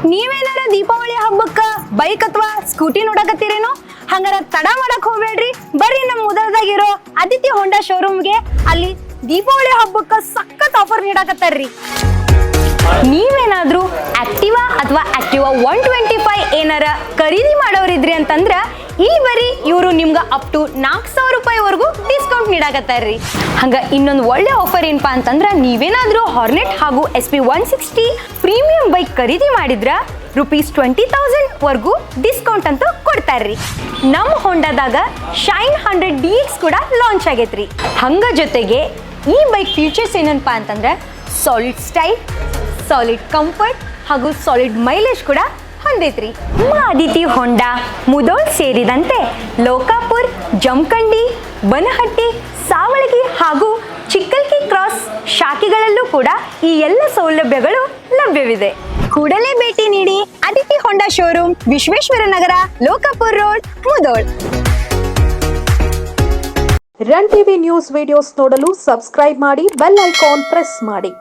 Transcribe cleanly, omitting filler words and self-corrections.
ನೀವೇನಾರ Deepavali ಹಬ್ಬಕ್ಕ bike ಅಥವಾ scooty ನೋಡಕತ್ತೀರೇನೋ? ಹಂಗಾರ ತಡ ಮಾಡಕ್ ಹೋಗ್ಬೇಡ್ರಿ, ಬರ್ರಿ ನಮ್ಮ ಮುದಲ್ದಾಗಿರೋ ಆದಿತ್ಯ ಹೋಂಡಾ ಶೋರೂಮ್ಗೆ. ಅಲ್ಲಿ ದೀಪಾವಳಿ ಹಬ್ಬಕ್ಕ ಸಖತ್ ಆಫರ್ ನೀಡಕತ್ತಾರ್ರಿ. ನೀವೇನಾದ್ರೂ ಆಕ್ಟಿವಾ ಅಥವಾ ಆಕ್ಟಿವಾ 125 ಏನಾರ ಖರೀದಿ ಮಾಡೋರಿದ್ರಿ ಅಂತಂದ್ರ ಇಲ್ಲಿ ಬರೀ ಇವರು ನಿಮ್ಗೆ ಅಪ್ ಟು 4,000 ರೂಪಾಯಿವರೆಗೂ ಡಿಸ್ಕೌಂಟ್ ನೀಡಾಕತ್ತಾರ್ರಿ. ಹಂಗ ಇನ್ನೊಂದು ಒಳ್ಳೆ ಆಫರ್ ಏನಪ್ಪಾ ಅಂತಂದ್ರ ನೀವೇನಾದ್ರೂ ಹಾರ್ನೆಟ್ ಹಾಗೂ SP 160 ಪ್ರೀಮಿಯಂ ಬೈಕ್ ಖರೀದಿ ಮಾಡಿದ್ರ ₹20,000 ವರೆಗೂ ಡಿಸ್ಕೌಂಟ್ ಅಂತೂ ಕೊಡ್ತಾರ್ರಿ. ನಮ್ಮ ಹೋಂಡಾದಾಗ ಶೈನ್ 100 DX ಕೂಡ ಲಾಂಚ್ ಆಗೈತ್ರಿ. ಹಂಗ ಜೊತೆಗೆ ಈ ಬೈಕ್ ಫೀಚರ್ಸ್ ಏನಪ್ಪಾ ಅಂತಂದ್ರೆ ಸಾಲಿಡ್ ಸ್ಟೈಲ್, ಸಾಲಿಡ್ ಕಂಫರ್ಟ್ ಹಾಗೂ ಸಾಲಿಡ್ ಮೈಲೇಜ್ ಕೂಡ ಹೊಂದೈತ್ರಿ. ನಮ್ಮ ಆದಿತ್ಯ ಹೋಂಡಾ ಮುಧೋಳ್ ಸೇರಿದಂತೆ ಲೋಕಾಪುರ್, ಜಮಖಂಡಿ, ಬನಹಟ್ಟಿ, ಸಾವಳಗಿ ಹಾಗೂ ಚಿಕ್ಕಲ್ಕಿ ಕ್ರಾಸ್ ಶಾಖೆಗಳಲ್ಲೂ ಕೂಡ ಈ ಎಲ್ಲ ಸೌಲಭ್ಯಗಳು ಲಭ್ಯವಿದೆ. ಕೂಡಲೇ ಭೇಟಿ ನೀಡಿ Aditya Honda showroom, Vishweshwara Nagar, Lokapur road, Mudhol. Run TV news videos ನೋಡಲು ಸಬ್ಸ್ಕ್ರೈಬ್ ಮಾಡಿ, ಬೆಲ್ ಐಕಾನ್ ಪ್ರೆಸ್ ಮಾಡಿ.